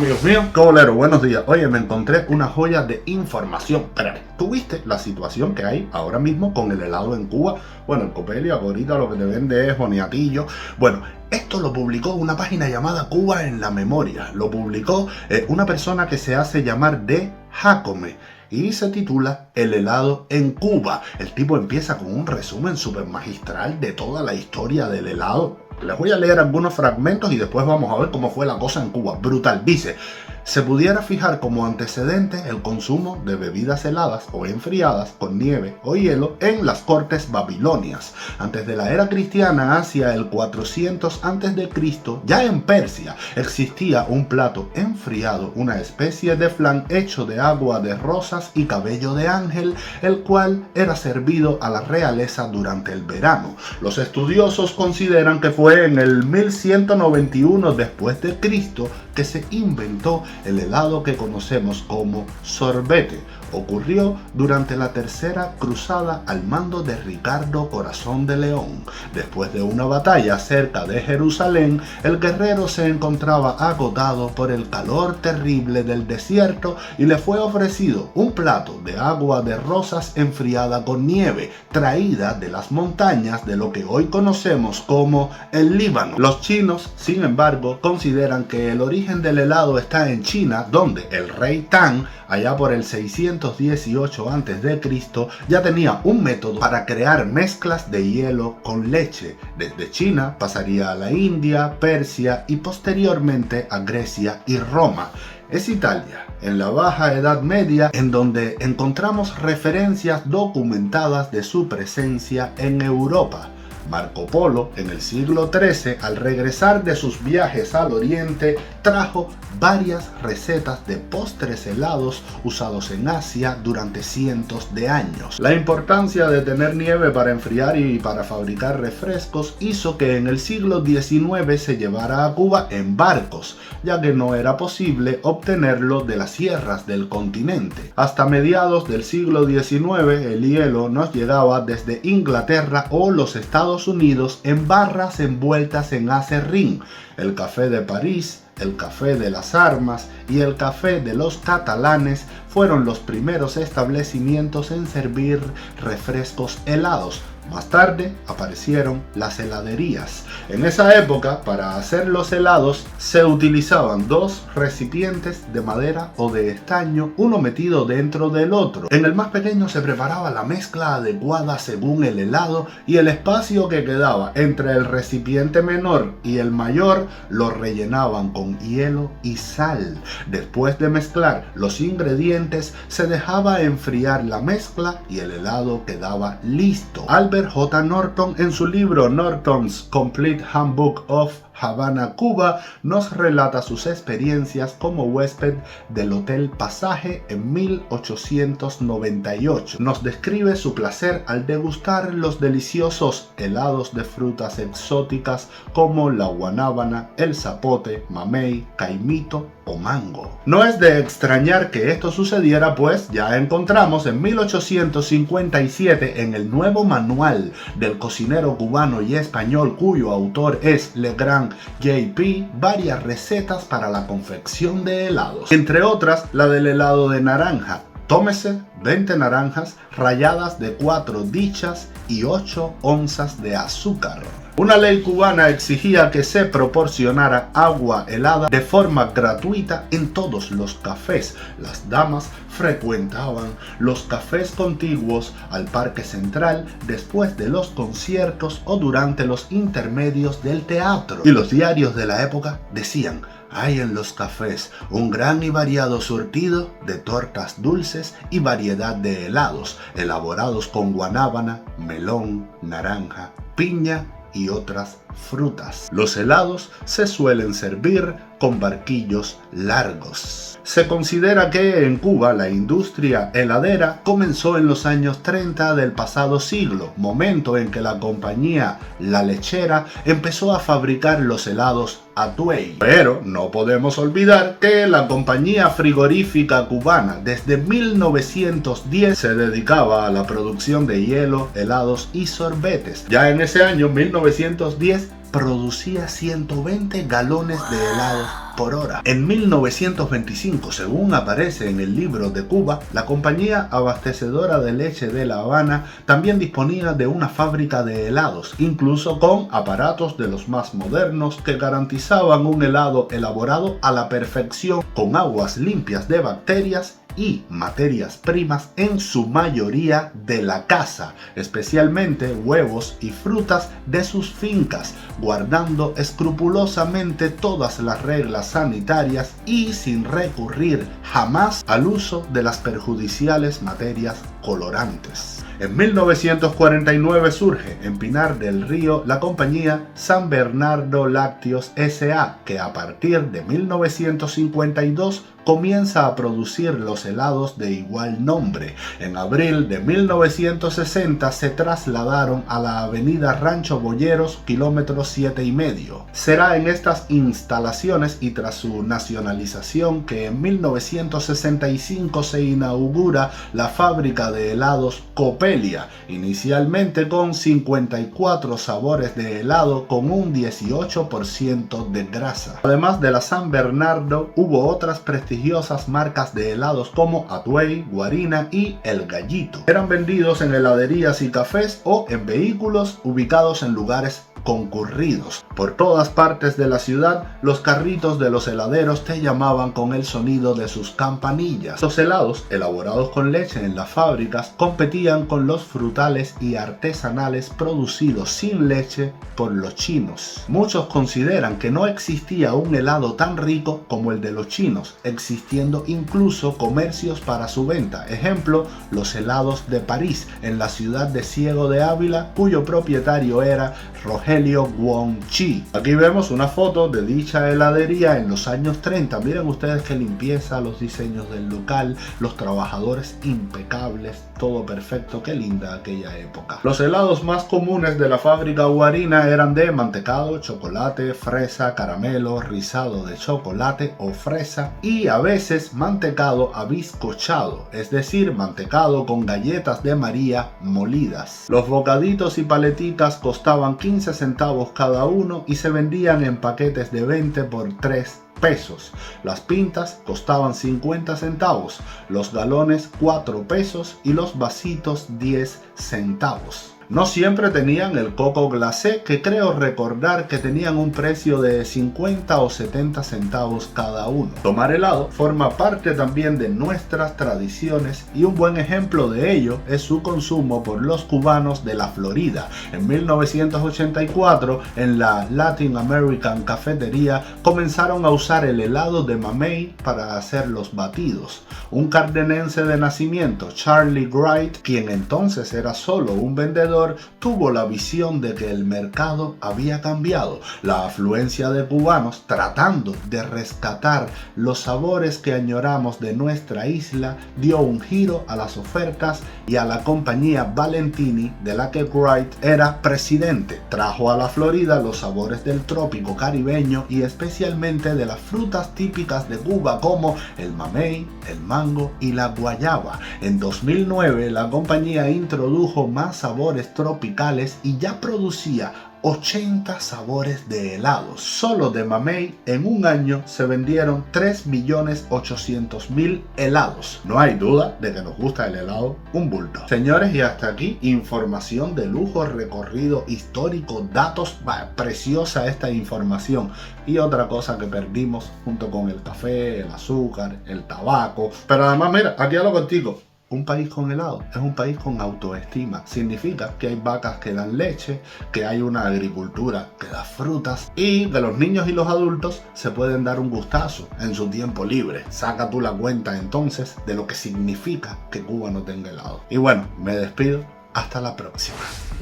Amigos míos, Cobolero, buenos días. Oye, me encontré una joya de información. Espérate, ¿tú viste la situación que hay ahora mismo con el helado en Cuba? Bueno, el Copelia ahorita lo que te vende es boniatillo. Bueno, esto lo publicó una página llamada Cuba en la Memoria. Lo publicó una persona que se hace llamar de Jacome y se titula El helado en Cuba. El tipo empieza con un resumen súper magistral de toda la historia del helado. Les voy a leer algunos fragmentos y después vamos a ver cómo fue la cosa en Cuba. Brutal. Dice: se pudiera fijar como antecedente el consumo de bebidas heladas o enfriadas con nieve o hielo en las cortes babilonias. Antes de la era cristiana, hacia el 400 a.C., ya en Persia existía un plato enfriado, una especie de flan hecho de agua de rosas y cabello de ángel, el cual era servido a la realeza durante el verano. Los estudiosos consideran que fue en el 1191 después de Cristo que se inventó el helado que conocemos como sorbete. Ocurrió durante la Tercera Cruzada al mando de Ricardo Corazón de León. Después de una batalla cerca de Jerusalén, el guerrero se encontraba agotado por el calor terrible del desierto y le fue ofrecido un plato de agua de rosas enfriada con nieve, traída de las montañas de lo que hoy conocemos como el Líbano. Los chinos, sin embargo, consideran que el origen del helado está en China, donde el rey Tang, allá por el 618 a.C., ya tenía un método para crear mezclas de hielo con leche. Desde China pasaría a la India, Persia y posteriormente a Grecia y Roma. Es Italia, en la Baja Edad Media, en donde encontramos referencias documentadas de su presencia en Europa. Marco Polo, en el siglo XIII, al regresar de sus viajes al oriente, trajo varias recetas de postres helados usados en Asia durante cientos de años. La importancia de tener nieve para enfriar y para fabricar refrescos hizo que en el siglo XIX se llevara a Cuba en barcos, ya que no era posible obtenerlo de las sierras del continente. Hasta mediados del siglo XIX, el hielo nos llegaba desde Inglaterra o los Estados Unidos en barras envueltas en acerrín. El café de París, el café de las Armas y el café de los catalanes fueron los primeros establecimientos en servir refrescos helados. Más tarde aparecieron las heladerías. En esa época, para hacer los helados, se utilizaban dos recipientes de madera o de estaño, uno metido dentro del otro. En el más pequeño se preparaba la mezcla adecuada según el helado y el espacio que quedaba entre el recipiente menor y el mayor lo rellenaban con hielo y sal. Después de mezclar los ingredientes, se dejaba enfriar la mezcla y el helado quedaba listo. Albert J. Norton, en su libro Norton's Complete Handbook of Havana, Cuba, nos relata sus experiencias como huésped del Hotel Pasaje en 1898. Nos describe su placer al degustar los deliciosos helados de frutas exóticas como la guanábana, el zapote, mamey, caimito o mango. No es de extrañar que esto sucediera, pues ya encontramos en 1857 en el nuevo manual del cocinero cubano y español, cuyo autor es Legrand J.P., varias recetas para la confección de helados, entre otras la del helado de naranja. Tómese 20 naranjas ralladas de 4 dichas y 8 onzas de azúcar. Una ley cubana exigía que se proporcionara agua helada de forma gratuita en todos los cafés. Las damas frecuentaban los cafés contiguos al Parque Central después de los conciertos o durante los intermedios del teatro. Y los diarios de la época decían: hay en los cafés un gran y variado surtido de tortas dulces y variedad de helados elaborados con guanábana, melón, naranja, piña y otras frutas. Los helados se suelen servir con barquillos largos. Se considera que en Cuba la industria heladera comenzó en los años 30 del pasado siglo, momento en que la compañía La Lechera empezó a fabricar los helados Atuey. Pero no podemos olvidar que la compañía frigorífica cubana desde 1910 se dedicaba a la producción de hielo, helados y sorbetes. Ya en ese año 1910 producía 120 galones de helados por hora. En 1925, según aparece en el libro de Cuba, la compañía abastecedora de leche de La Habana también disponía de una fábrica de helados, incluso con aparatos de los más modernos que garantizaban un helado elaborado a la perfección con aguas limpias de bacterias y materias primas, en su mayoría de la casa, especialmente huevos y frutas de sus fincas, guardando escrupulosamente todas las reglas sanitarias y sin recurrir jamás al uso de las perjudiciales materias colorantes. En 1949 surge en Pinar del Río la compañía San Bernardo Lácteos S.A., que a partir de 1952 comienza a producir los helados de igual nombre. En abril de 1960 se trasladaron a la avenida Rancho Boyeros, kilómetro 7,5. Será en estas instalaciones y tras su nacionalización que en 1965 se inaugura la fábrica de helados Copelia, inicialmente con 54 sabores de helado con un 18% de grasa. Además de la San Bernardo, hubo otras prestigiosas marcas de helados como Atuey, Guarina y El Gallito. Eran vendidos en heladerías y cafés o en vehículos ubicados en lugares concurridos. Por todas partes de la ciudad, los carritos de los heladeros te llamaban con el sonido de sus campanillas. Los helados, elaborados con leche en las fábricas, competían con los frutales y artesanales producidos sin leche por los chinos. Muchos consideran que no existía un helado tan rico como el de los chinos, existiendo incluso comercios para su venta. Ejemplo, los helados de París, en la ciudad de Ciego de Ávila, cuyo propietario era Rogelio Guonchi. Aquí vemos una foto de dicha heladería en los años 30. Miren ustedes qué limpieza, los diseños del local, los trabajadores impecables, todo perfecto, qué linda aquella época. Los helados más comunes de la fábrica Guarina eran de mantecado, chocolate, fresa, caramelo, rizado de chocolate o fresa y a veces mantecado abiscochado, es decir, mantecado con galletas de María molidas. Los bocaditos y paletitas costaban 15 centavos cada uno y se vendían en paquetes de 20 por 3 pesos. Las pintas costaban 50 centavos, los galones 4 pesos y los vasitos 10 centavos. No siempre tenían el coco glacé, que creo recordar que tenían un precio de 50 o 70 centavos cada uno. Tomar helado forma parte también de nuestras tradiciones y un buen ejemplo de ello es su consumo por los cubanos de la Florida. En 1984, en la Latin American Cafetería, comenzaron a usar el helado de mamey para hacer los batidos. Un cardenense de nacimiento, Charlie Wright, quien entonces era solo un vendedor, tuvo la visión de que el mercado había cambiado. La afluencia de cubanos tratando de rescatar los sabores que añoramos de nuestra isla dio un giro a las ofertas y a la compañía Valentini, de la que Wright era presidente. Trajo a la Florida los sabores del trópico caribeño y especialmente de las frutas típicas de Cuba como el mamey, el mango y la guayaba. En 2009 la compañía introdujo más sabores tropicales y ya producía 80 sabores de helados. Solo de mamey en un año se vendieron 3.800.000 helados. No hay duda de que nos gusta el helado un bulto. Señores, y hasta aquí información de lujo, recorrido histórico, datos, preciosa esta información. Y otra cosa que perdimos junto con el café, el azúcar, el tabaco. Pero además, mira, aquí hablo contigo. Un país con helado es un país con autoestima. Significa que hay vacas que dan leche, que hay una agricultura que da frutas y que los niños y los adultos se pueden dar un gustazo en su tiempo libre. Saca tú la cuenta entonces de lo que significa que Cuba no tenga helado. Y bueno, me despido. Hasta la próxima.